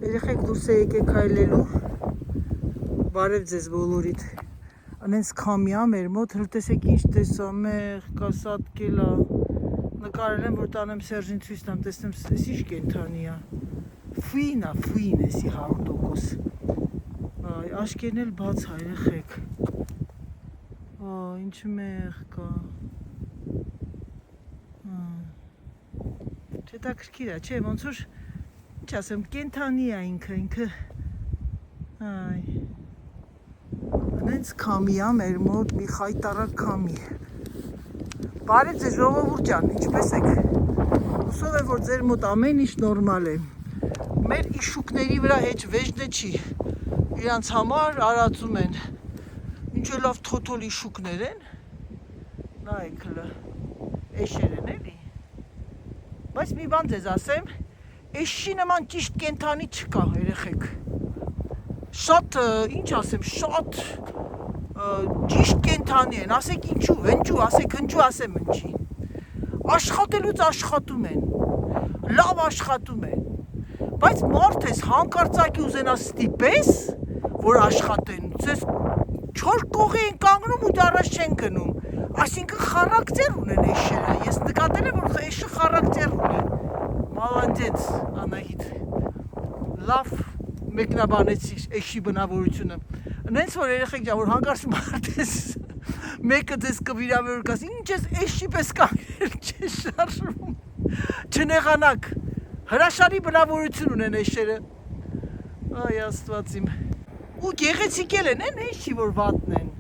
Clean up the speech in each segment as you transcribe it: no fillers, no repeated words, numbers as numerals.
Երեխեք դուրս եկեք քայլելու։ Բարև ձեզ բոլորիդ։ Անենց քամի ա մեր մոտ, հələ տեսեք ինչ տեսա, մեղ, կասատկելա։ Նկարել եմ, որ տանեմ Սերժին ցույց տամ, տեսնեմ, էս ինչ կենդանի ա։ Ֆույն ա, ֆույն էսի 100%։ Այ, աշկերն էլ բաց ա, երեխեք։ Ինչ մեղ կա։ Հետաքրքիր ա, չէ, ոնց որ ինչ ասեմ, կենդանի ա ինքը։ Այ։ Անենց քամի ա մեր մոտ, մի խայտարակ քամի։ Բարև ձեզ ժողովուրդ ջան, ինչպես եք։ Հուսով եմ, որ ձեր մոտ ամեն ինչ նորմալ է։ Մեր իշուկների վրա հեչ վեժնը չի։ Իրանց համար արածում են։ Ինչ է լավ թոթոլ իշուկներ են։ Նայեք հլը, էշեր են էլի։ Բայց մի բան ձեզ ասեմ, էշի նման ճիշտ կենդանի չկա, երեխեք։ Շատ, ինչ ասեմ, շատ ճիշտ կենդանի են, ասեք ինչու, ընջու, ասեք ընջու, ասեմ ընջի։ Աշխատելուց աշխատում են, լավ աշխատում են, բայց մարդ ես հանկարծակի ուզենաս ստիպես, որ աշխատեն, ձեզ 4 կողի են կանգնում ու դարաշ չեն գնում, այսինքն խարակտեր ունեն էշերը, ես նկատել եմ, որ էշը խարակտեր ունեն, մալանդեց Անահիտ, լավ մեկնաբանեցիր էշի բնավորությունը, նենց որ երեխեք ջան, որ հանկարծ մարդ ես, մեկը ձեզ կվիրավորկաս, ինչ ես էշի պես կանգնել չես շարժվում, չնեղանակ, հրաշալի բնավորություն ունեն էշերը, այ աստված իմ, ու գեղեցիկ էլ են էշի, որ վատն են,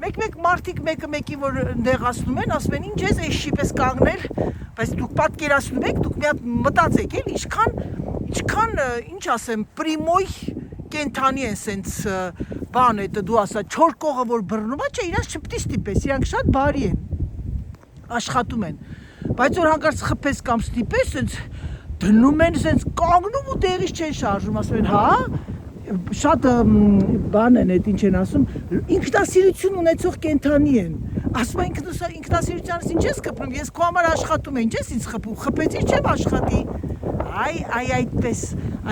մեկ մարդիկ մեկը մեկին որ նեղացնում են, ասում են ինչ ես էշի պես կանգնել, բայց դուք պատկերացնում եք, դուք մի հատ մտածեք էլ, ինչքան, ինչ ասեմ, պրիմոյ կենթանի են սենց բան է, դու ասա, 4 կողը որ բռնում է, չէ, իրանց չպտի ստիպես, իրանք շատ բարի են, աշխատում են, բայց որ հանկարծ խփես կամ ստիպես, սենց դնում են, սենց կանգնում ու տեղից չեն շարժում, ասում են, հա, շատ բան են, այդ ինչ են ասում, ինքնասիրություն ունեցող կենթանի են, ասում են ինքնասիրությանս ինչ ես խփում, ես քո համար աշխատում եմ, ինչ ես ինձ խփում, խփեցի չեմ աշխատի, այդպես,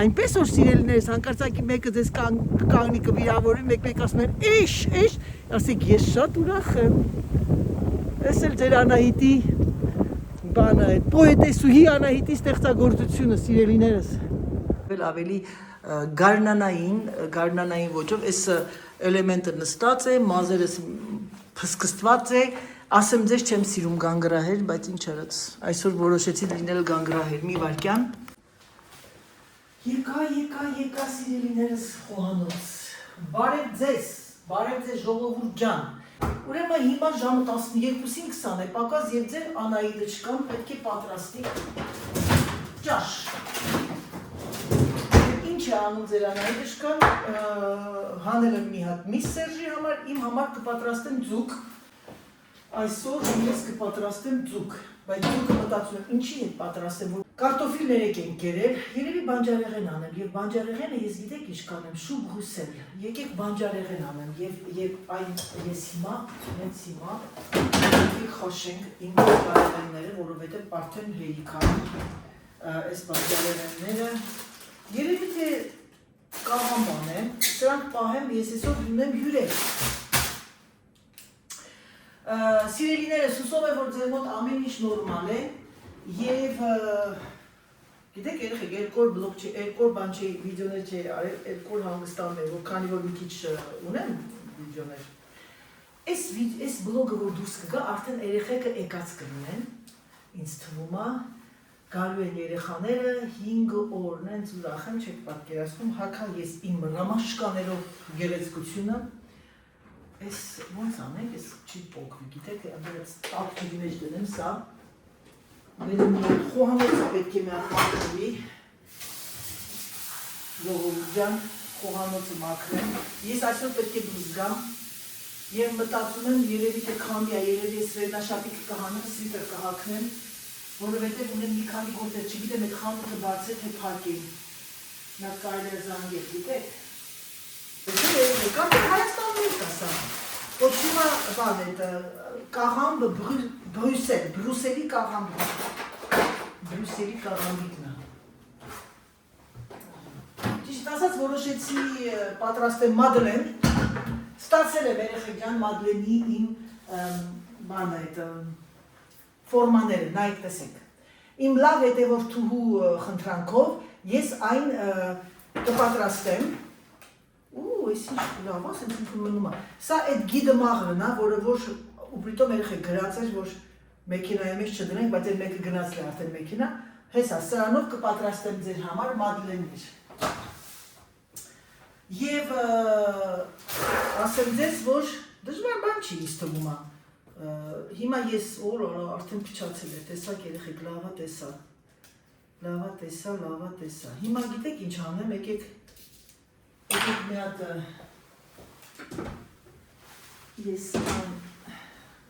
այնպես որ սիրելիներս, հանկարծակի մեկը ձեզ կանգնի կվիրավորի, մեկ ասում են, էշ, ասեք, ես շատ ուրախ եմ, ես էլ ձեր Անահիտի բանը, պոետեսուհի Անահիտի ստեղծագործությունը, սիրելիներս, ավելի գարնանային ոճով, այս էլեմենտը նստած է, մազերս փսկստված է, ասեմ ձեզ չեմ սիրում գանգրահեր, բայց ինչ արած, այսօր որոշեցի լինել գանգրահեր, մի վարկյան, եկա սիրելիներս խոհանոց, բարև ձեզ ժողովուրդ ջան, ուրեմն հիմա ժամը 12:20 է, պակաս և ձեր Անահիտը չկան, պետք է պատրաստի ճաշ, ինչ է անում ձեր Անահիտը չկան, հանել եմ մի հատ միս Սերժի համար, իմ համար կպատրաստեմ ձուկ, այսօր ես կպատրաստեմ ձուկ, բայց ձուկը մտածում եմ, ինչի հետ պատրաստեմ, որ կարտոֆիլներ են կերել, երևի բանջարեղեն անեմ, և բանջարեղենը ես գիտեք ինչ կանեմ, շուբ հուսել, եկեք բանջարեղեն անեմ, և այն ես հիմա, հենց հիմա, եկեք խաշենք իմ բանջարեղենները, որովհետև արդեն հերիք ան, այս բանջարեղենները, երևի թե կաղամ անեմ, սրանք պահեմ, ես այսօր ունեմ հյուրեր, սիրելիներս, հուսով է, որ ձեր մոտ ամեն ինչ նորմալ է և գիտեք երեխեք, երկոր բան չի, վիդեոներ չի արել, երկոր հանգստաններ, որ քանի որ մի քիչ ունեմ վիդեոներ այս բլոգը որ դուրս կգա, արդեն երեխեքը եկած կլինեն, ինձ թվում է, գալու են երեխաները 5 օր, նենց ուրախ եմ, չեք պատկերացնում, հակա ես իմ ռամաշկաներով գեղեցկությունը Ես ոնց անենք, ես չի պոկվի, գիտեք, այս տակների մեջ դնեմ սա, մեր խոհանոցը պետք է մի հատ մաքրվի, ժողովուրդ ջան, խոհանոցը մաքրեմ, ես այսօր պետք է դուրս գամ և մտածում եմ երևի թե քամի է, երևի ես վերնաշապիկ կհանեմ, սվիտր կհագնեմ, որովհետև ունեմ մի քանի գործեր, չգիտեմ այդ խանութը բացել թե փակել, նա կարելի է զանգել, գիտեք Կարդեք Հայաստանում ենք ասա, կոչվում է կաղամբը Բրյուսել, Բրյուսելի կաղամբը, Բրյուսելի կաղամբիկն է։ Ճիշտ Ճիշտ ասած որոշեցի պատրաստել մադլեն, ստացել եմ երեխեքյան մադլենի իմ բանը այդ ֆորմաները, նայեք տեսեք։ Իմ լավ հետևորդուհու խնդրանքով ես այն կպատրաստեմ, այս ինչ լավ է, սենց ինքն մնում է։ Սա այդ գիդը մաղրն է, որը որ ուպրիտով երեխեք գրած էր, որ մեքենայի մեջ չդնենք, բայց այդ մեկը գնաց է արդեն մեքենա, հեսա, սրանով կպատրաստեմ ձեր համար մադլեններ։ Եվ ասեմ ձեզ, որ դժվար բան չի ինձ թվում է։ Հիմա ես արդեն փչացել է, տեսակ երեխեք, լավա տեսա, լավա տեսա, լավա տեսա։ Հիմա գիտեք ինչ անեմ, եկեք մի հատ ես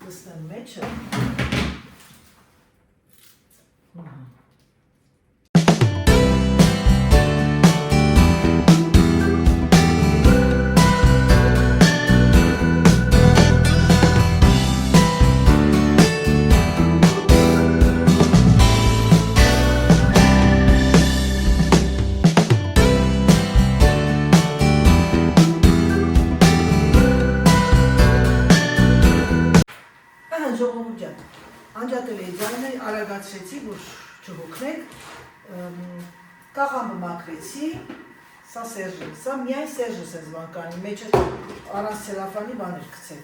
լստեմ մեջը։ Անջատել էի ձայնը, արագացրեցի, որ չհոգնեք, կաղամը մաքրեցի, սա Սերժը, սա միայն Սերժս ես բանկանի, մեջը առանց սելոֆանի բաներ գցել։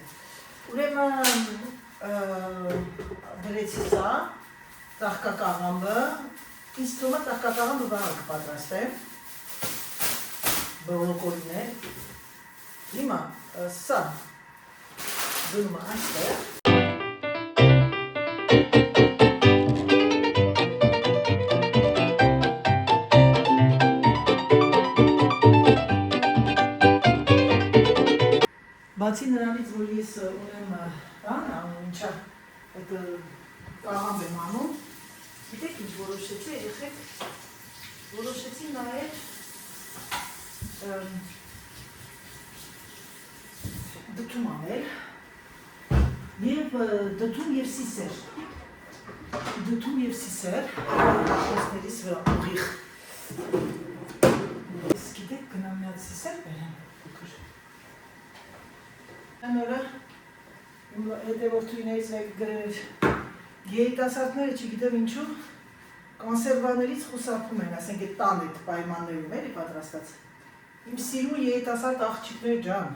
Ուրեմն դրեցի սա, ծաղկակաղամը, ինձ թվում է ծաղկակաղամը վաղը կպատրաստեմ, բրոկոլիներ, հիմա սա դնում է այստեղ, բացի նրանից, որ ես ունեմ ինչա այդ կաղամբ եմ անում, գիտեք ինչ որոշեցի, երեխեք, որոշեցի նաև դդում անել և դդում և սիսեր, խոսներիս վրա ուղիղ, ես գիտեք գնամ միած սիսեր բերեմ, Այն օրը հետևորդուիներից մեկը գրել երիտասարդները չգիտեմ ինչու կոնսերվաներից խուսափում են, ասենք այդ տան այդ պայմաններում էլի պատրաստած։ Իմ սիրուն երիտասարդ աղջիկներ ջան,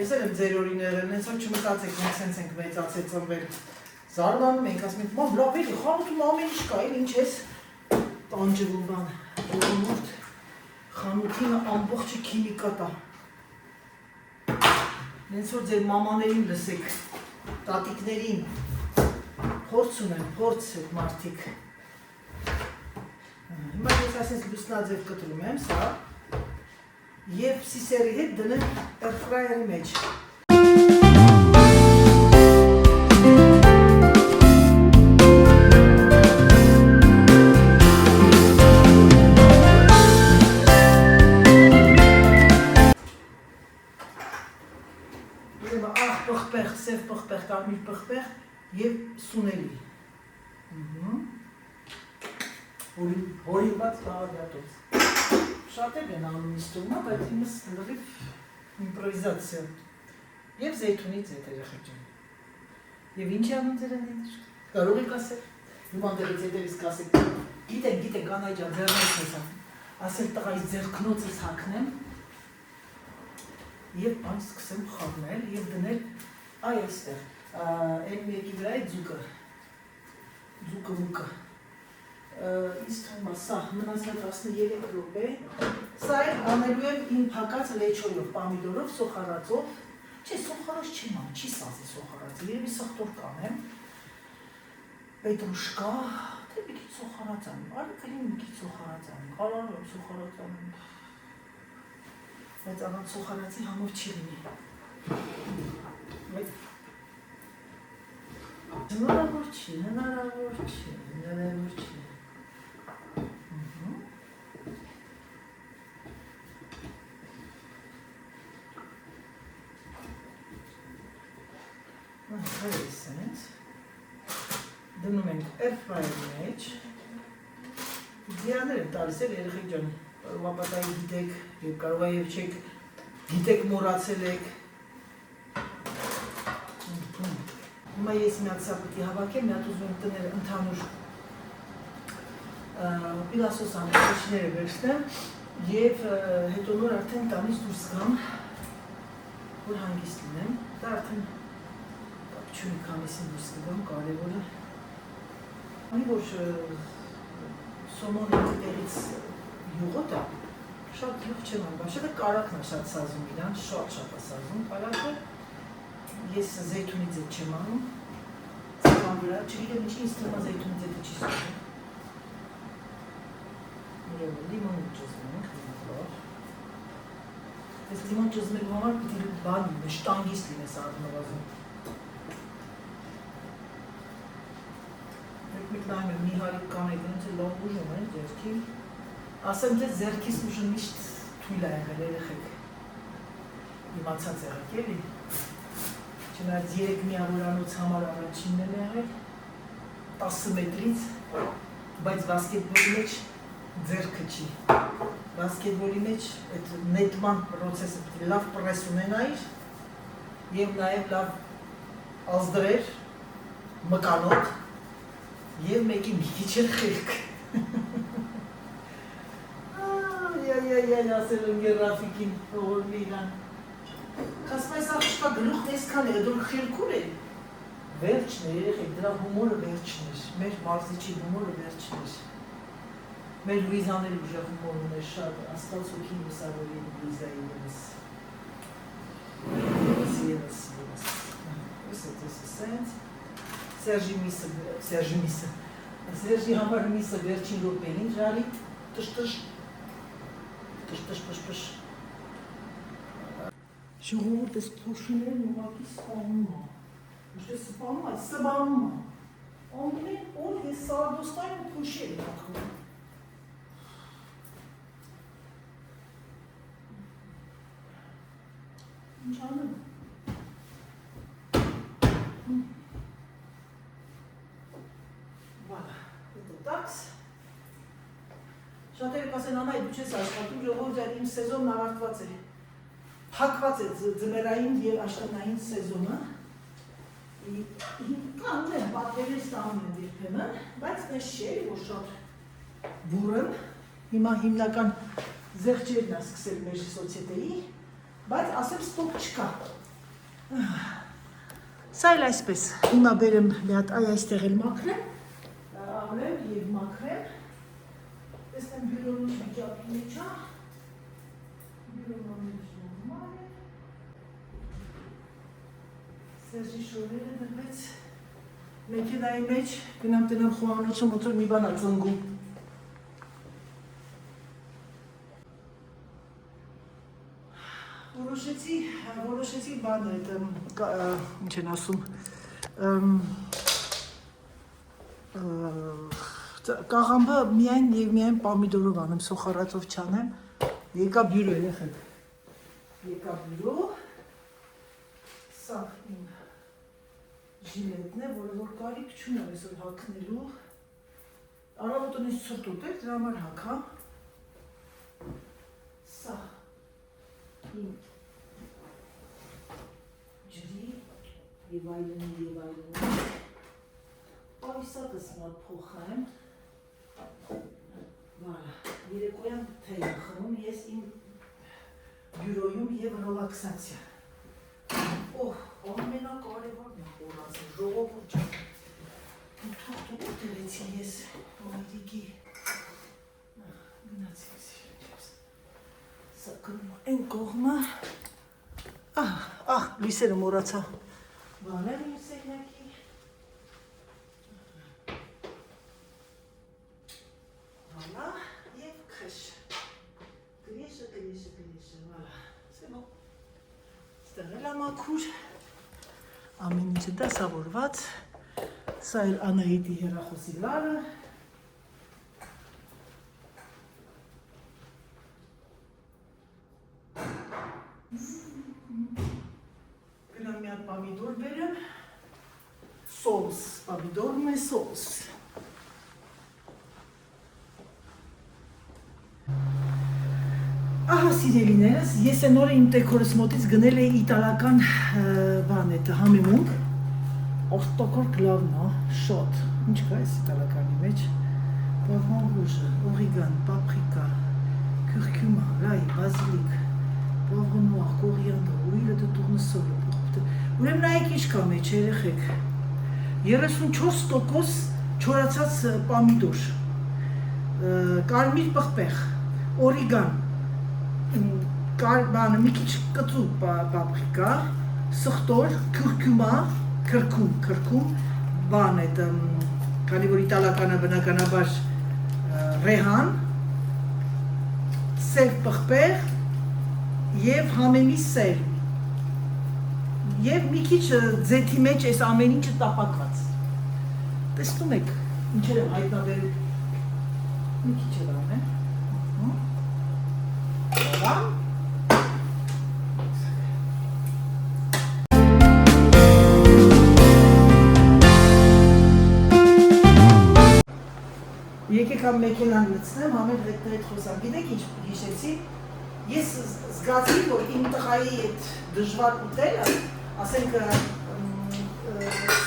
ես էլ եմ ձեր օրիները, հենց որ չմտածեք, մենք սենց ենք մեծացել ծնվել, զարմանում ենք, ասում ենք, մամ լավ էլի, խանութում ամեն ինչ կա, էլ ինչ ես տանջվում բան, ժողովուրդ, խանութինը ամբողջը քիմիկա տա։ Հենց որ ձեր մամաներին լսեք, տատիկներին, փորձ ունեն, փորձ այդ մարդիկ։ Հիմա ես ասենց լուսնաձև կտրում եմ սա և սիսերի հետ դնեմ էրֆրայերի մեջ։ Սև պղպեղ, կարմիր պղպեղ և սունելի։ Հորինված բաղարդատոց։ Շատեր են անում ինձ թվում է, բայց իմս լրիվ իմպրովիզացիա։ Եվ զեյթունի ձետ երեխեք ջան։ Եվ ինչ է անում ձեր ընտանիք։ Կարող եք ասել։ Նման դերից հետևից կասեք։ Գիտենք Անայ ջան, ձեռներս ես ասել տղայիս ձեռքնոցս հագնեմ և այն սկսեմ խառնել և դնել այ այստեղ, այն մեկի վրա է ձուկը մուկը, ինձ թվում է սա, մնացնակ 13 րոպե, սա էլ անելու եմ իմ փակած լեչոյով, պամիդորով, սոխարածով, չէ, սոխարած չեմ անում, չի սազի սոխարածը, երևի սխտոր կանեմ, պետրուշկա, թե մի քիչ սոխարած անեմ, արի կլին մի քիչ սոխարած անեմ, կարանում եմ սոխարած անեմ, բայց առանց սոխարածի համով չի լինի։ Հնարավոր չի։ Այսպես դնում ենք էրֆրայերի մեջ։ Ձիաներ եմ տալիս էլ երեխեք ջան, կարող է պատահի գիտեք, եւ կարող է եւ չեք գիտեք մոռացել եք։ Հիմա ես մի հատ սա պիտի հավաքեմ, մի հատ ուզում եմ տնել ընդհանուր պիլասոս ամենաշները վերցնեմ եւ հետո նոր արդեն տանից դուրս գամ, որ հանգիստ լինեմ։ Դա արդեն չունի քանիսին դուրս գամ, կարևորը։ Անի որ սոմոնը տեղից յուղոտ է, շատ յուղ չեմ անում, բաշետը կարակն է շատ սազում իրան, շատ է սազում կարակը։ Ես զեյթունից էտ չեմ անում, ծկան վրա, չգիտեմ ինչի ինձ թվում է զեյթունից էտը չի սազում։ Լիմոն ճզում ենք, ես լիմոն ճզմելու համար պիտի բան լինի, շտանգիստ լինես առնվազն։ Մեկ նայում եմ մի հարիկ կանեք, ոնց է լավ ուժում են ձերքին։ Ասեմ ձեզ ձերքիս ուժը միշտ թույլ է եղել, երեխեք։ Իմացած եղեք, էլի։ Չնայած 3 միավորանոց համար առաջինն եմ եղել, 10 մետրից, բայց բասկետբոլի մեջ ձերքը չի։ Բասկետբոլի մեջ այդ նետման պրոցեսը պիտի լավ պրես ունենայիր և նաև լավ ազդրեր, մկանոտ և մեկի մի քիչ էլ խելք։ Այ, ասել եմ գեր Ռաֆիկին, ողորմի իրան։ Կասում այս աղջկա գլուխն այսքան է, դուր խելքուր է։ Վերջն է, երեխեք, դրա հումորը վերջն էր, մեր մարզիչի հումորը վերջն էր։ Մեր Լուիզան էլ ուժեղ հումոր ուներ շատ, աստված հոգին լուսավորի Լուիզայի ևս։ Ось это սենց։ Սերժի համար միսը վերջին րոպեին ժարի, տշ-տշ, տշ-տշ-պշ-պշ։ Ժողովուրդ ես փոշիներն ուղղակի սպանում է։ Ոչ թե սպանում, այլ սպանում է։ Ամեն օր ես սարդոստային ու փոշի եմ հագնում։ Ինչ անեմ։ Voilà, это такс։ Շատերը կասեն, անայ դու չես աշխատում, ժողովուրդ իմ սեզոնն ավարտված է։ Փակված է ձմեռային և աշտանային սեզոնը։ Կան եմ պատվերներ ստանում եմ երբեմն, բայց մեզ չէ, որ շատ բուրըն։ Հիմա հիմնական զեղչերն է սկսել մեր սոցիետեի, բայց ասեմ ստոպ չկա։ Սա էլ այսպես, հիմա բերեմ մի հատ այ այստեղ էլ մաքրեմ, ավրեմ և մաքրեմ, տեսնեմ բյուրոնի վիճակի մեջ է, բյուրոնի նորմալ է, Սերժի շորերը դրվեց մեքենայի մեջ, գնամ տնեմ խոհանոցում, ոնց մի բան է ծնգում։ Որոշեցի բան է, ինչ են ասում, կաղամբը միայն և միայն պամիդորով անեմ, սոխարածով չանեմ, եկա բյուրո երեխեք, եկա բյուրո, սա իմ ժիլետն է, որը որ կարիք չունեմ այսօր հագնելու, առավոտն ինձ ցուրտ ուտել, դրա համար հագամ, սա իմ ջրի և այլնի, պայսակս մար փոխեմ, երեկոյան թե եմ խմում ես իմ բյուրոյում և ռելաքսացիա։ Ամենակարևորն եմ խորացել, ժողովուրդ ջան, թուղթ դրեցի ես մայրիկի, գնացի սիրեջებს, սա կնում են կողմը, լույսերը մորացա, բանել իմ սեղնակի, վալա և քշ, գրեշը, վալա, սեբո, ստեղել ամաքուր, ամեն ինչը դասավորված, սա էլ Անահիտի հեռախոսի լարը, գնամ մի հատ պամիդոր բերեմ, սոս, պամիդորն է սոս։ Ահա սիրելիներս, ես այն օրը իմ տեքորս մոտից գնել էի իտալական բան է, համեմունք, օստոկոր գլավնա, շոտ, ինչ կա այս իտալականի մեջ, բավան ռուժը, օրիգան, պապրիկա, քյուրքյումա, լայ, բազիլիկ, բավան նուար, կորիանդր, ուիլը դե տուրնեսոլը, ուրեմն նայեք ինչ կա մեջ, երեխեք, 34% չորացած պամիդոր, կարմիր պղպեղ, օրիգան, բանը մի քիչ կծու պապրիկա, սխտոր, քյուրքյումա, քրքում, բան է, քանի որ իտալականը բնականաբար ռեհան, սև պղպեղ եւ համեմի սեր։ Եվ մի քիչ ձեթի մեջ այս ամեն ինչը տապակված։ Տեսնում եք, ինչեր եմ հայտնաբերել։ Մի քիչ էլ անեմ։ Եկեք ամ մեքենան լցնեմ, համեր հետ խոսամ, գիտեք ինչ հիշեցի, ես զգացի, որ իմ տղայի այդ դժվար ուտելը, ասենք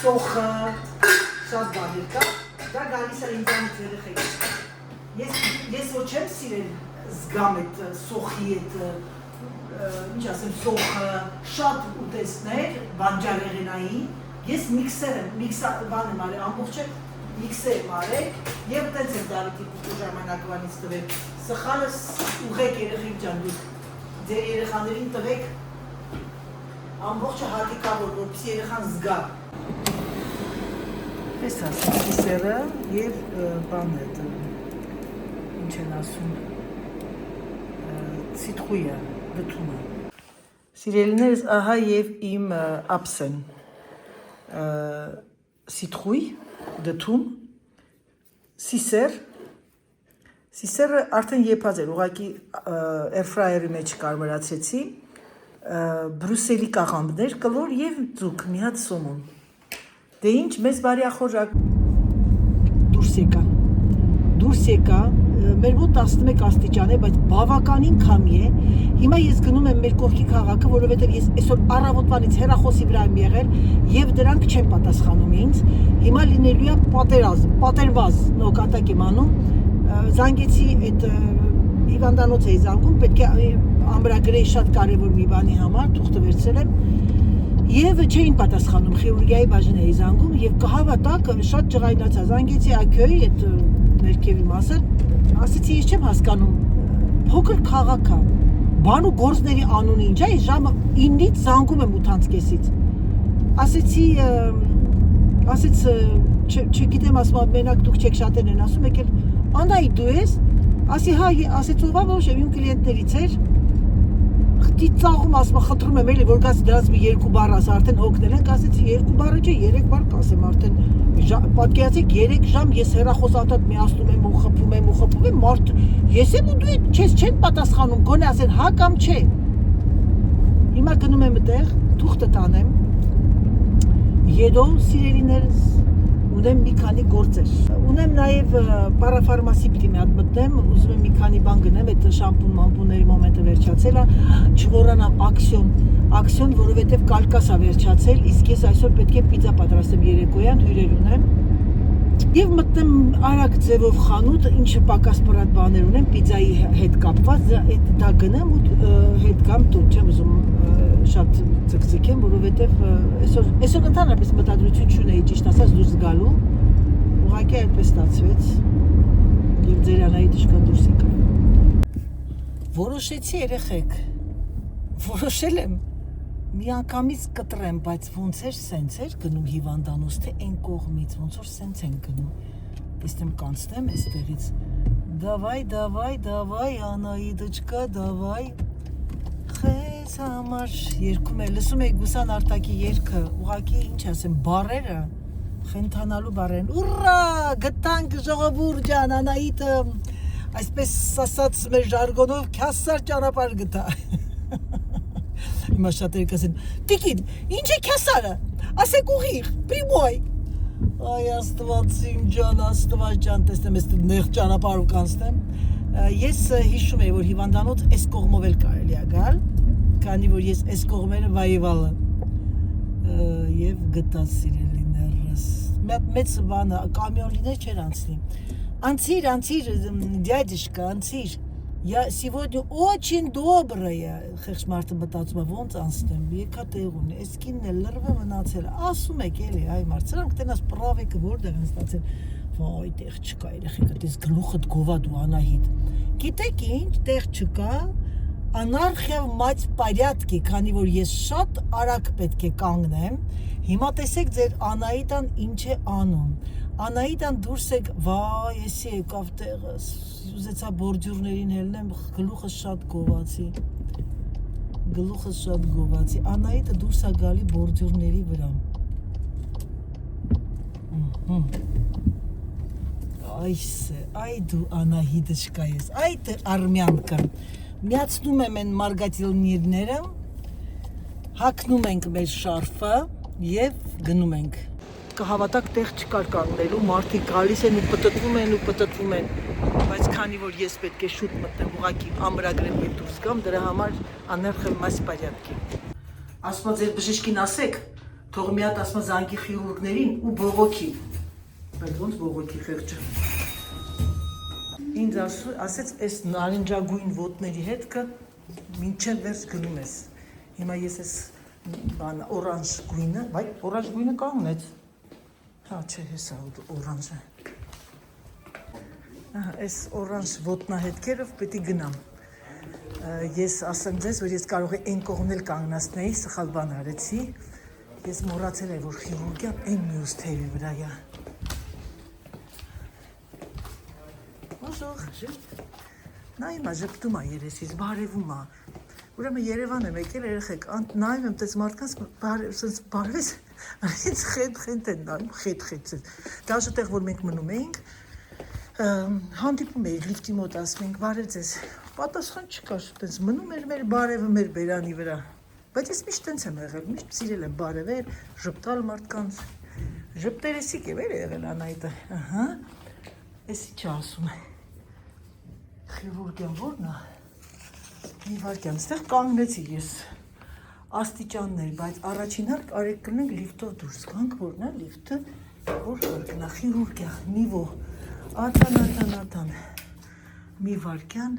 սոխը, շատ բաներ կա, դա գալիս է ինձանից երեխեք։ Ես ոչ չեմ սիրել զգամ այդ սոխի այդ, ինչ ասեմ, սոխը, շատ ուտեսներ, բանջարեղենային, ես միքսեր եմ, բան եմ արել, ամբողջը միքսեր եմ արել, և տենց եմ Դավիթի պուտու ժամանակվանից տվեք, սխալս ուղեք երեխեք ջան, դուք ձեր երեխաներին տվեք, ամբողջը հատիկավոր, որպեսզի երեխան զգա։ Պես ասեմ, սիսերը և բան է, ինչ են ասում, ցիտրույը, դդումը։ Սիրելիներս, ահա և իմ ապսեն, ցիտրուй, դդում, սիսերը արդեն եփած էր, ուղղակի էրֆրայերի մեջ կարմրացեցի, բրուսելի կաղամբներ, կլոր և ձուկ, մի հատ սոմոն։ Դե ինչ, մեզ բարյախորակ դուրս եկա, մեր մոտ 11 աստիճան է, բայց բավականին քամի է, հիմա ես գնում եմ մեր կողքի քաղաքը, որովհետև ես այսօր առավոտվանից հեռախոսի վրա եմ եղել և դրանք չեն պատասխանում ինձ, հիմա լինելու է պատերված նոկատակ եմ անում, զանգեցի այդ հիվանդանոց էի զանգում, պետք է ամրագրեի շատ կարևոր մի բանի համար, թուղթը վերցրել եմ և չէին պատասխանում, խիրուրգիայի բաժին էի զանգում և կհավատակ շատ ջղայնացա, զանգեցի ակյոյի այդ ներքևի մասը, ասեցի ես չեմ հասկանում, փոքր քաղաք է, բան ու գործների անունը ինչ է, ժամը 9-ից զանգում եմ 8:30-ից, ասեց, չգիտեմ, ասում մենակ դուք չեք շատերն են ասում, եկել, Անայի դու ես, ասեց ովա, ոչ եմ իմ կլիենտներից էր, խտի ծաղում ասում, խտրում եմ էլի, որ կասի դրանց մի 2 բառ ասա, արդեն հոգնել ենք, ասեցի 2 բառը չէ, 3 բառ կասեմ արդեն, պատկերացեք 3 ժամ ես հեռախոս ատատ միացնում եմ ու խփում եմ, մարդ, ես եմ ու դու չես չեն պատասխանում, գոնե ասեն հա կամ չէ, հիմա գնում եմ այդտեղ, թուղթը տանեմ, Եդո սիրելիներս, ունեմ մի քանի գործեր, ունեմ նաև պարաֆարմասի պիտի մի հատ մտնեմ, ուզում եմ մի քանի բան գնեմ, այդ շամպուն մամպունների մոմենտը վերջացել է, չմոռանամ ակսիոն, որովհետև կալկասա վերջացել, իսկ ես այսօր պետք է պիցա պատրաստեմ երեկոյան, հյուրեր ունեմ, և մտնեմ արագ ձևով խանութ, ինչը պակաս պրատ բաներ ունեմ, պիցայի հետ կապված, դա գնեմ ու հետ գամ տուն, չեմ ուզում շատ ձգձգեմ, որովհետև այսօր ընդհանրապես մտադրություն չունեի ճիշտ ասած դուրս գալու, ուղղակի այդպես ստացվեց և ձերանայի դժկան դուրս եկա։ Որոշեցի երեխեք, որոշել եմ մի անգամից կտրեմ, բայց ոնց էր սենց էր գնում հիվանդանոց, թե այն կողմից, ոնց որ սենց են գնում, իստեմ կանցնեմ այստեղից, դավայ, Անահիտոչկա, դավայ, խես համար երկում է, լսում եք Գուսան Արտակի երգը, ուղղակի ինչ ասեմ, բառերը, խենթանալու բառերն, ուռա, գտանք ժողովուրդ ջան, Անահիտը, այսպես ասած մեր ժարգոնով քյասար ճանապարհ գտա։ Հիմա շատերը կասեն, տիկին, ինչ է քյասարը, ասեք ուղիղ, պրիմոյ, այ աստված իմ ջան, տեսնեմ ես նեղ ճանապարհով կանցնեմ, Ես հիշում եմ, որ հիվանդանոց այս կողմով էլ կարելի է գալ, քանի որ ես այս կողմերը վայևալը եւ գտած սիրելիներս։ Մեծ բանը կամիոններ չեր անցնի։ Անցիր, дядюшка, անցիր։ Я сегодня очень добрая, խեղճ մարդը մտածում է ոնց անցնեմ, եկա տեղ ունի, այս կինն էլ լրվը մնացել, ասում եք էլի, այ մարդ, սրանք տենաս պրավեկը որտեղ են ստացել, վայ, տեղ չկա երեխեքդ, այս գլուխդ գովա դու Անահիտ, գիտեք ինչ, տեղ չկա, անարխիա մայց պարյատկի, քանի որ ես շատ արագ պետք է կանգնեմ, հիմա տեսեք ձեր Անահիտան ինչ է անում, Անահիտան դուրս եք, վայ, եսի եկավ տեղը, ուզեցա բորդյուրներին հելնեմ, գլուխս շատ գովացի, Անահիտը դուրս է գալի բորդյուրների վրա, այ դու Անահիտը ես, այ դե արմյանքը, միացնում եմ են մարգատիլնիրները, հակնում ենք մեր շարֆը և գնում ենք։ Կհավատակ տեղ չկար կանգնելու, մարդիկ գալիս են ու պտտվում են, բայց քանի որ ես պետք է շուտ մտնեմ, ուղղակի ամրագրեմ և դուրս գամ, դրա համար աներխեմ մաս պարյատքի։ Ասմա ձեր բժիշկին ասեք, թող մի հատ ասմա զանգի խիրուրգներին ու բողոքի։ Բայց ոնց բողոքի խեղճը։ Ինձ ասեց, այս նարնջագույն ոտների հետքը մինչև վերջ գնում ես։ Հիմա ես այս օրանժ գույնը, բայ օրանժ գույնը կանգնեց։ Հա, չէ, հեսա օրանժը։ Այս օրանժ ոտնահետքերով պետք է գնամ։ Ես ասեմ ձեզ, որ ես կարող եմ այն կողմն էլ կանգնացնեի, սխալ բան արեցի։ Ես մոռացել եմ, որ խիրուրգիան այն մյուս թևի վրա է։ Bonjour, նա հիմա ժպտում է երեսից, բարևում է, ուրեմն Երևան եմ եկել երեխեք, նայում եմ տես մարդկանց բարվես, ինձ խետ են նայում, խետ, դաժե տեղ, որ մենք մնում էինք, հանդիպում էինք լիֆտի մոտ ասում էինք, բարև ձեզ, պատասխան չկար, տես մնում էր մեր բարևը մեր բերանի վրա, բայց ես միշտ տենց եմ եղել, միշտ սիրել եմ բարևեր, ժպտալ մարդկանց, ժպտերեսիկ եմ եղել Անահիտը, էսի չի ասում է։ Խիրուրգյան որն է, մի վարկյան, ստեղ կանգնեցի ես, աստիճաններ, բայց առաջին հարկ արեք կլնենք լիվտով դուրս կանք, որն է լիվտը, որ հարկն է, խիրուրգյա, նիվո, ատան, մի վարկյան,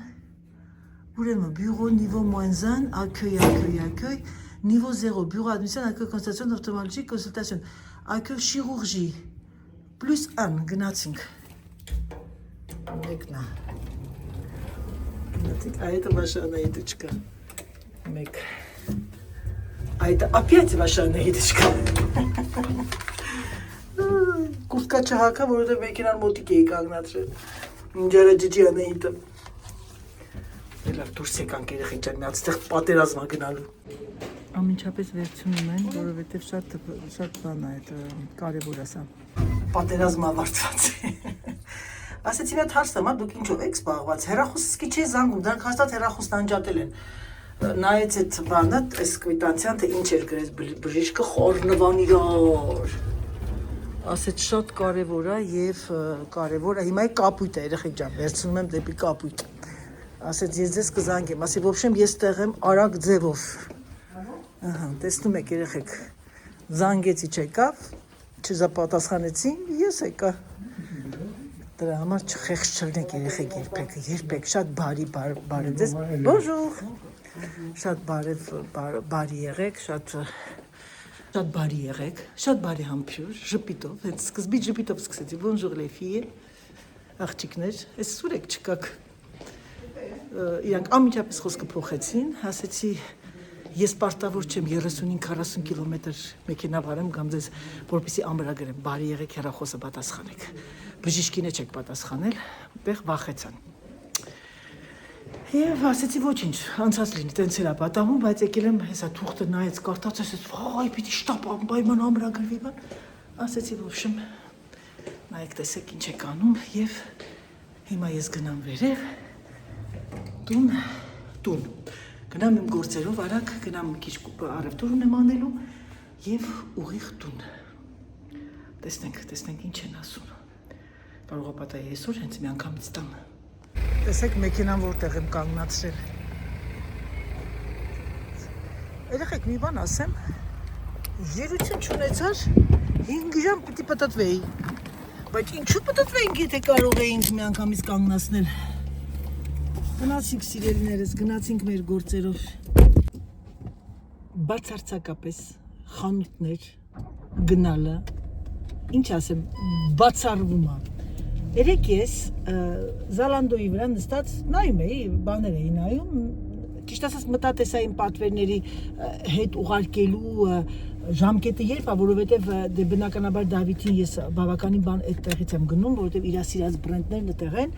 ուրեմն, բյուղո նիվո մոենզան, ակյոյ, նիվո 0, բյուղո ադմիսյան, ակյոյ կոնստացիոն ավտոմալջի, կոնսուլտասիոն, ակյոյ շիրուրժի, պլյուս ան, գնացինք, մեկնա. Այդը ваша Անահիտочка. Մեկ. Այդը опять ваша Անահիտочка. Կուրտկա չհակա, որովհետև մեքենան մոտիկ էի կանգնացրել. Ինջարա ջիջի Անահիտը. Լավ դուրս եկանք երեխեք ջան, մի հատ ստեղ պատերազմ ա գնալու։ Ամենչապես վերցնում են, որովհետև շատ բան է, այդ կարևոր է սա։ Պատերազմ ավարտված է։ Ասեցի մի հատ հարց տամ, դուք ինչով եք զբաղված, հեռախոսի չի զանգում, դրանք հաստատ հեռախոսն անջատել են։ Նայեց այդ բանը, այս կվիտանցիան, թե ինչ էր գրես բժիշկը խորնվան իրար։ Ասեց շատ կարևոր է և կարևոր է, հիմա է կապույտ է, երեխեք ջան, վերցնում եմ դեպի կապույտ։ Ասեց ես ձեզ կզանգեմ, ասի ոբշեմ ես տեղ եմ արագ ձևով։ Տեսնում եք երեխեք, զանգեցի չեկավ, չզապատասխանեցին, ես եկա։ Դրա համար չխեղճ չլնեք երեխեք երբեք, շատ բարև ձեզ, bonjour, շատ բարի եղեք, շատ բարի համբյուր, ժպիտով, հենց սկզբից ժպիտով սկսեցի, bonjour les filles, աղջիկներ, ես սուր եք չկաք, իրանք ամիջապես խոսքը փոխեցին, ասեցի, ես պարտավոր չեմ 35-40 կիլոմետր մեքենա վարեմ կամ ձեզ որպեսի ամրագրեմ, բարի եղեք հեռախոսը պատասխանեք, բժիշկին չեք պատասխանել, բեղ վախեցան։ Եվ ասեցի ոչինչ, անցած լինի, տենց էլ է պատահում, բայց եկել եմ հեսա թուղթը նայեց կարդաց, ասեց, վայ, պիտի շտապ անպայման ամրագրվի բան, ասեցի ոբշեմ, նայեք տեսեք ինչ եք անում և հիմա ես գնամ վերև, տուն, գնամ իմ գործերով արագ, գնամ մի քիչ առևտուր ունեմ անելու և ուղիղ տուն, տեսնենք ինչ են ասում, կարող է պատահի այսօր հենց մի անգամից տամ։ Տեսեք մեքենան որտեղ եմ կանգնացրել։ Երեխեք մի բան ասեմ, գերություն չունեցար 5 ժամ պիտի պտտվեի, բայց ինչու պտտվեինք, եթե կարող էինք մի անգամից կանգնացնել։ Գնացինք սիրելիներս, գնացինք մեր գործերով, բացարձակապես խանութներ գնալը, ինչ ասեմ, բացառվում է։ Երեք ես Զալանդոյի վրա նստած նայում էի, բաներ էի նայում, ճիշտ ասած մտատեսային պատվերների հետ ուղարկելու ժամկետը երբ է, որովհետև դե բնականաբար Դավիթին ես բավականին բան այդտեղից եմ գնում, որովհետև իր սիրած բրենդներն այդտեղ են,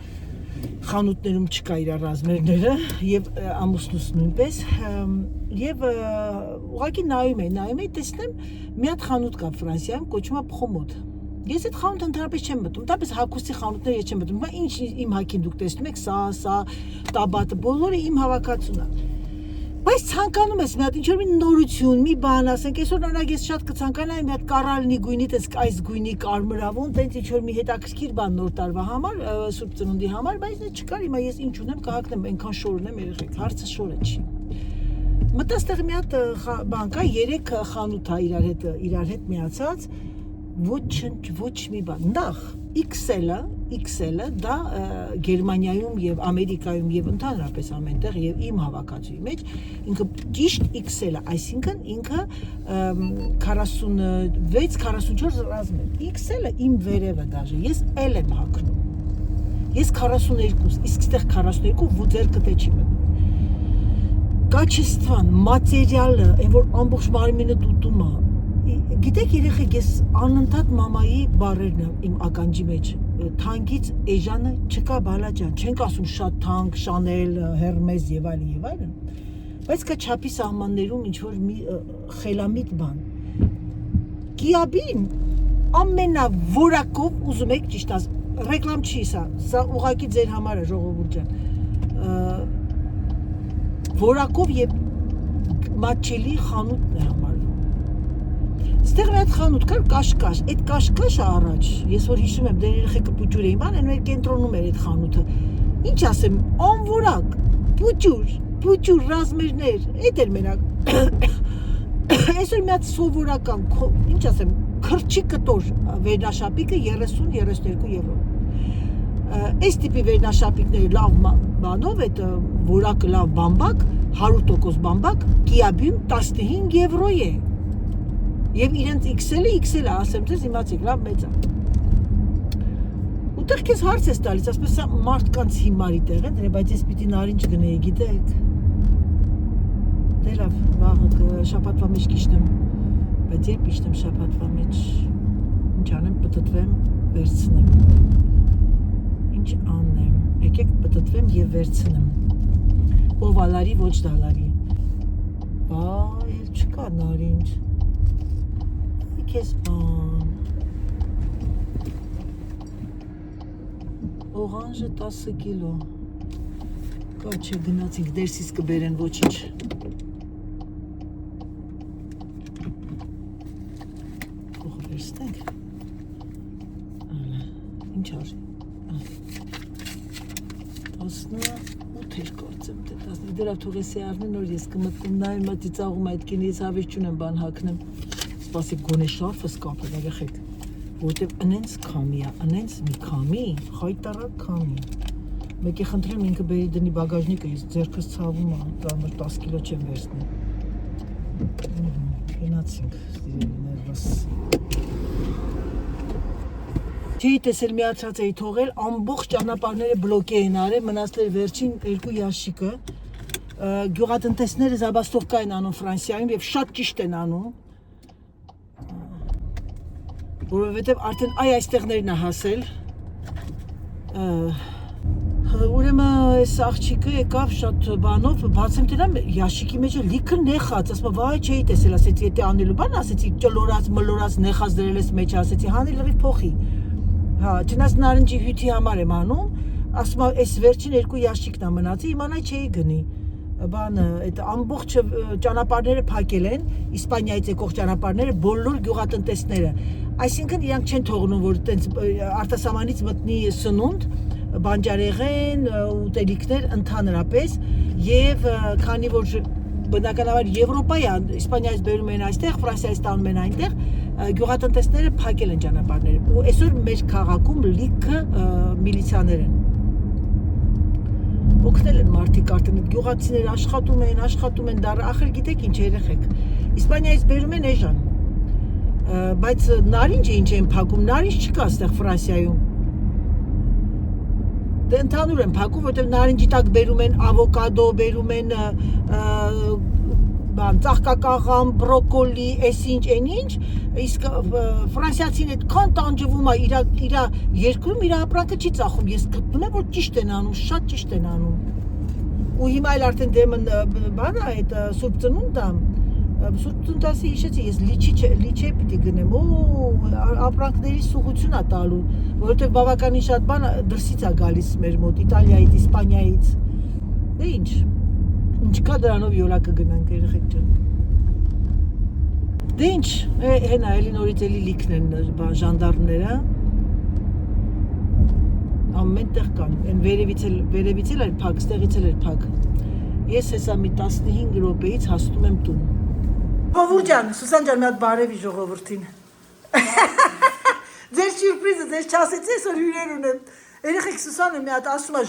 խանութներում չկա իր ռազմերները եւ ամուսնուս նույնպես եւ ուղղակի նայում էի, տեսնեմ մի հատ խանութ կա Ֆրանսիայում, կոչվում է Փխոմոդ։ Ես այդ խանութը ընդհանրապես չեմ մտնում, տապես հագուստի խանութներ ես չեմ մտնում, ինչ իմ հագին դուք տեսնում եք, սա, տաբատը, բոլորը իմ հավաքածուն է։ Բայց ցանկանում ես մի հատ ինչ-որ մի նորություն, մի բան, ասենք այսօր նորակ ես շատ կցանկանայի մի հատ կարալնի գույնի, տես այս գույնի կարմրավուն, տենց ինչ-որ մի հետաքրքիր բան նոր տարվա համար, Սուրբ Ծնունդի համար, բայց դա չկար, հիմա ես ինչ ունեմ կհագնեմ, այնքան շոր ունեմ երեխեք, հարցը շորը չի։ Մտա ստեղ մի հատ բան կա, 3 խանութ է իրար հետ միացած, ոչ մի բան, նախ XL-ը դա Գերմանիայում եւ Ամերիկայում եւ ընդհանրապես ամենտեղ եւ իմ հավաքածուի մեջ ինքը ճիշտ XL-ը, այսինքն ինքը 46-44 ռազմ է։ XL-ը իմ վերևը դաժե, ես L եմ հագնում։ Ես 42, իսկ ստեղ 42 վուձերկտե չի մտնում։ Կաչեստվան, մատերիալը, այն որ ամբողջ մարմինը տուտում է։ Գիտեք երեխեք, ես անընդհատ մամայի բառերն եմ իմ ականջի մեջ, թանկից էժանը չկա բալաջան, չենք ասում շատ թանկ, Շանել, Հերմես եւ այլն, բայց կա չափի սահմաններում ինչ-որ մի խելամիտ բան։ Կիաբին ամենավորակով ուզում եք ճիշտ ասած, ռեկլամ չի սա ուղղակի ձեր համար է ժողովուրդ ջան, որակով եւ մատչելի խանութն է համարվում։ Ստեղ մի հատ խանութ կար կաշկաշ, այդ կաշկաշը առաջ, ես որ հիշում եմ, դեր երեխեքը պուճուր էին, բան, մեր կենտրոնում էր այդ խանութը, ինչ ասեմ, անվորակ, պուճուր, ռազմերներ, այդ էր մենակ, այսօր մի հատ սովորական, ինչ ասեմ, քրչի կտոր վերնաշապիկը 30-32 եվրո, այս տիպի վերնաշապիկները լավ բանով, այդ որակը լավ բամբակ, 100% բամբակ, կիաբյում 15 եվրո է, եւ իրենց XL-ը, ասեմ ձեզ, իմացիք, լավ մեծ է։ Ուտեղ քեզ հարց ես տալիս, ասես սա մարդկանց հիմարի տեղ է, բայց ես պիտի նարինջ գնեի, գիտեք։ Դե լավ, վաղը շաբաթվա մեջ կիշտեմ, բայց երբ իշտեմ շաբաթվա մեջ, ինչ անեմ, պտտվեմ, վերցնեմ։ Ինչ անեմ, եկեք պտտվեմ եւ վերցնեմ։ Ով ալարի, ոչ դալարի։ Բա, էլ չկա նարինջ։ Քեզ բան օղանջը 10 կիլո կա չէ գնացինք դերսից կբերեն ոչինչ կողը վերստենք ինչ արժի 18 էր կարծեմ թե 10 դրա թողեսի արնեն նոր ես կմտքում նայում մա ծիծաղում այդ կին ես հավես չունեմ բան հակնեմ Սպասեք գոնե շարֆս կապել երեխեք, որտեվ ընենց քամի է, ընենց մի քամի, խայտարակ քամի։ Մեկի խնդրեմ ինքը բերի դնի բագաժնիկը, ես ձեռքս ցավում է, տանը 10 կիլո չեմ վերցնի։ Գնացինք, սիրելիներս։ Չէի տեսել միացած էի թողել, ամբողջ ճանապարհները բլոկի էին արել, մնացել վերջին 2 ящիկը։ Գյուղատնտեսները զաբաստովկա են անում Ֆրանսիայում եւ շատ ճիշտ են անում։ Որովհետև արդեն այստեղներն է հասել, ուրեմն այս աղջիկը եկավ շատ բանով, բացեմ տերամ, ящիկի մեջ լիքը նեխած, ասма վայ չէի տեսել, ասեցի, եթե անելու բան, ասեցի, ճլորած, մլորած, նեխած դրել ես մեջ, ասեցի, հանի լրիվ փոխի, չնայած նարնջի հյութի համար եմ անում, ասма, այս վերջին 2 ящիկն է մնացի, իմանա չէի գնի, բանը, այդ ամբողջ ճանապարհները փակել են, Իսպանիայից եկող ճանապարհները, բոլոր գյուղատնտեսները Այսինքն իրանք չեն թողնում, որ տենց արտասահմանից մտնի սնունդ, բանջարեղեն, ուտելիքներ ընդհանրապես եւ քանի որ բնականաբար Եվրոպայի, Իսպանիայից բերում են այստեղ, Ֆրանսիայից տանում են այնտեղ, գյուղատնտեսները փակել են ճանապարհները ու այսօր մեր քաղաքում լիքը միլիցիաներ են։ Օգնել են մարդիկ արդեն գյուղացիներ աշխատում են դառը, ախր գիտեք ինչ երեխեք։ Իսպանիայից բերում են էժան։ Բայց նարինջը ինչ են փակում, նարինջ չկա այստեղ Ֆրանսիայում։ Դե ընդհանուր են փակում, որտեղ նարինջի տակ բերում են ավոկադո, բերում են ծաղկակաղամ, բրոկոլի, այսինչ, այնինչ, իսկ ֆրանսիացին այդքան տանջվում է իր երկրում, իր ապրանքը չի ծախում, ես գտնում եմ, որ ճիշտ են անում, շատ ճիշտ են անում։ Ու հիմա էլ արդեն դեմն բանա այդ Սուրբ Ծնունդը, Սուրբ Ծնունդասի հիշեցի, ես լիչե պիտի գնեմ, ապրանքների սուղություն է տալու, որովհետև բավականին շատ բան դրսից է գալիս մեր մոտ, Իտալիայից, Իսպանիայից, դե ինչ։ Ինչ կա դրանով յոլակը գնանք երեխեք ջան։ Դե ինչ, հենա էլի նորից էլի լիքն են ժանդարմները։ Ամեն տեղ կան, այն վերևից էլ էր փակ, ստեղից էլ էր փակ։ Ես հեսա մի 15 րոպեից հասնում եմ տուն։ Ժողովուրդ ջան, Սուսան ջան, մի հատ բարևի ժողովրդին։ Ձեր սյուրպրիզը, ձեզ չասեցի, այսօր հյուրեր ունեմ։ Երեխեք Սուսանը մի հատ ասում է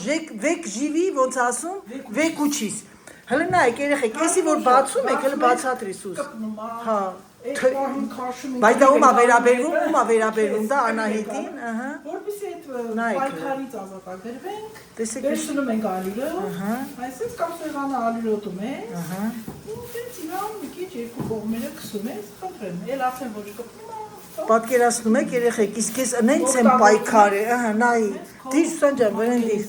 վեք ժիվի, ոնց ասում, վեք ուչիս։ Հələ նայեք երեխեք, էսի որ բացում եք, հələ բացատրի Սուս։ Հա։ Բայց դա ում է վերաբերվում, դա Անահիտին, ահա։ Որպեսզի այդ պայքարից ազատագրվենք, վերցնում ենք ալյուրը, այսպես կամ սեղանը ալյուրոտում ենք, ինքնից իրան մի քիչ երկու կողմերը քսում ես, խնդրեմ, էլ ասեմ ոչ կպնում է։ Պատկերացնում եք երեխեք, իսկ ես նենց եմ պայքարի, ահա, նայի, դիր Սուսան ջան, վրան դիր։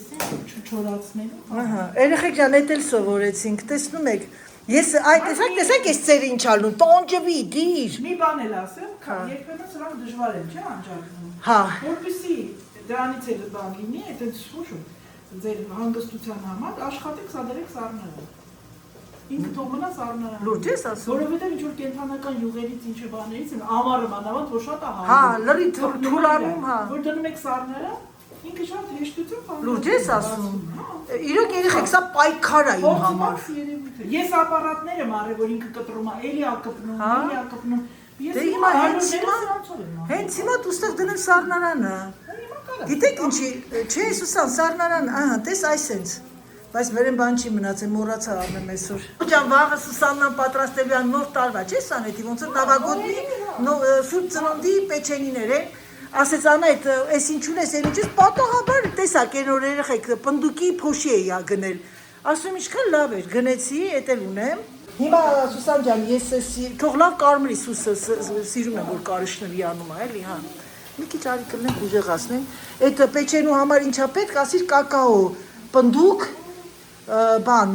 Չչորացնելու։ Ահա, երեխեք ջան, էդ էլ սովորեցինք, տեսնում եք, ես տեսակ ես ծեր ինչ ալնում, տանջվի, դիր։ Մի բան էլ ասեմ, երբեմն սրանք դժվար են, չէ՞ անջատվում։ Հա։ Որպեսզի դրանից էլ բան լինի, այդպես շուշում, ձեր հանգստության համար աշխատեք, սադերեք սառները։ Ինքը թող մնա սառնարան։ Լուրջ ես ասում։ Որովհետև ինչ որ կենթանական յուղերից ինչ բաներից են, ամառը մանավանդ որ շատ է հանում։ Հա, լրի թուրանում, հա։ Որ դնում եք սառները, ինքը շատ հեշտություն բան։ Լուրջ ես ասում։ Իրոք երեխեք, սա պայքար է իմ համար։ Ես ապարատներ եմ արել, որ ինքը կտրում է, էլի է կպնում, Դե հիմա հենց հիմա դուստեղ դնեմ սառնարանը։ Գիտեք ինչի, չէ, Սուսան, սառնարան, ահա, տես այսենց։ Բայց վերեն բան չի մնացել, մոռացա առնեմ այսօր։ Ջան, վաղը Սուսաննան պատրաստելու են նոր տարվա, չէ՞ Սանետի, ոնց որ Նավագոդի, Սուրբ Ծնունդի պեչենիներ են։ Ասեց Անա, այս ինչու՞ն ես, ինչու՞ս պատահաբար տեսակ են որ երեխեք պնդուկի փոշի էի գնել։ Ասում ինչքան լավ էր, գնեցի, էդ էլ ունեմ։ Հիմա Սուսան ջան, ես թող լավ կարմրի Սուսը սիրում եմ, որ կարիշների անում է, էլի, հա։ Մի քիչ արի կլնենք ուժեղացնենք։ Այդ պեչենու համար ինչա պետք, ասիր կակաո, պնդուկ, բան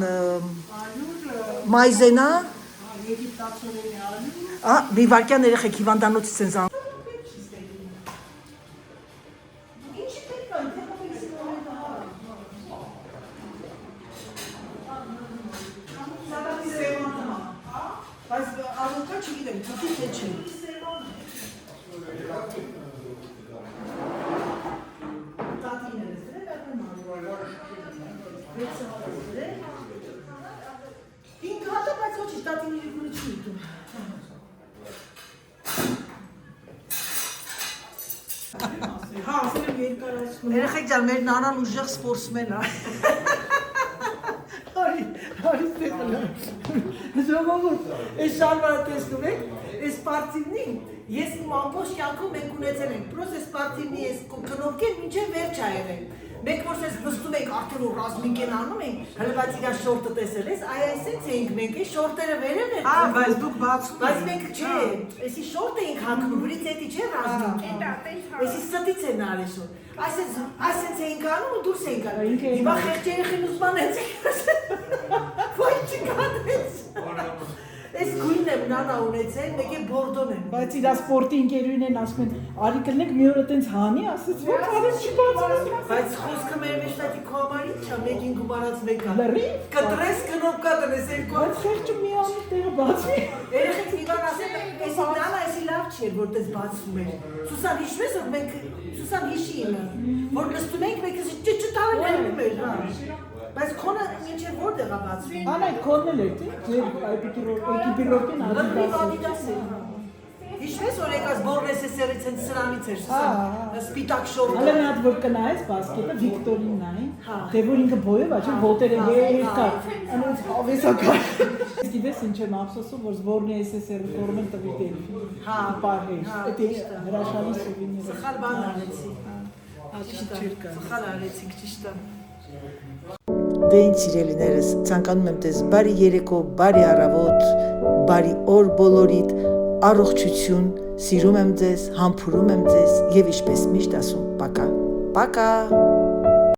մայզենա մի վարկյան երեխեք հիվանդանոցից են զան բայց աղոկա չգիտեմ, թուտի թե չէ Ինքը հատա, բայց ոչի, տատին իրիկունի չի իտում։ Հա, ասել եմ երկարացնում։ Երեխեք ջան, մեր նանան ուժեղ սպորտսմեն է։ Հարի ստեղն է։ Ժողովուրդ, այս շալվարը տեսնում եք, այս պարտիվնին, ես իմ ամբողջ կյանքում մենք ունեցել ենք, պրոս այս պարտիվնի ես կնոպկեն մինչև վերջ ա եղել։ Մենք որ ես վստում ենք արդեն որ ռազմիկ են անում ենք, հələ բայց իրա շորտը տեսել ես, այսպես էինք մենք, այս շորտերը վերև են։ Հա, բայց դուք բացում եք։ Բայց մենք չէ, էսի շորտ էինք հագնում, վրից էդի չէ ռազմիկ։ Էսի ստից են արել շորտ։ Այսպես էինք անում ու դուրս էինք անում։ Հիմա խեղճ երեխին ուզման են։ Ոչ չկատեց։ Այս գույնն է եմ նանա ունեցել, մեկ է բորդոն եմ։ Բայց իր սպորտի ընկերուին են ասում են, արի կլնեք մի օր այտենց հանի, ասեց, ոչ արին չի բացում։ Բայց խոսքը մեր մեջ տատի քո համար ինչ է, մեկին գումարած մեկը։ Լրի։ Կտրես կնոպ կատնես երկու։ Բայց խեղճը մի ամի տեղը բացվի։ Երեխեք իվան ասել են, էսի նանա, էսի լավ չէր, որ տես բացում էր։ Սուսան հիշվես, որ մենք, Սուսան հիշի իմը, որ նստում ենք, մենք էսի ճճտալը ներում էր, հա։ Բայց քոնը մինչև որտեղ է բացվում։ Ան այդ քոնն էլ էր, թե, ձեր էկիպիրոպին Adidas էր։ Հիշվես, որ եկած բորնես է սերից են սրանից էր, Սուսան, սպիտակ շորտը։ Հələ մի հատ որ կնայես բասկետը Վիկտորինն այն, Հա։ դե որ ինքը բոյով աչի ոտերը երկար, անոնց հավեսակար։ Գիտես ինչ եմ ափսոսում, որ զբորնի SSR-ը կորմեն տվի դելֆի։ Հա։ Պահեշ, Հա, դա հրաշալի սուվենիր։ Սխալ բան արեցի։ Աշիտ չէր կա։ Սխալ արեցինք, ճիշտ է։ Դե ինձ սիրելիներս, ցանկանում եմ տես բարի երեկո, բարի առավոտ, բարի օր բոլորիդ, առողջություն, սիրում եմ ձեզ, համբուրում եմ ձեզ եւ ինչպես միշտ ասում, պակա, պակա։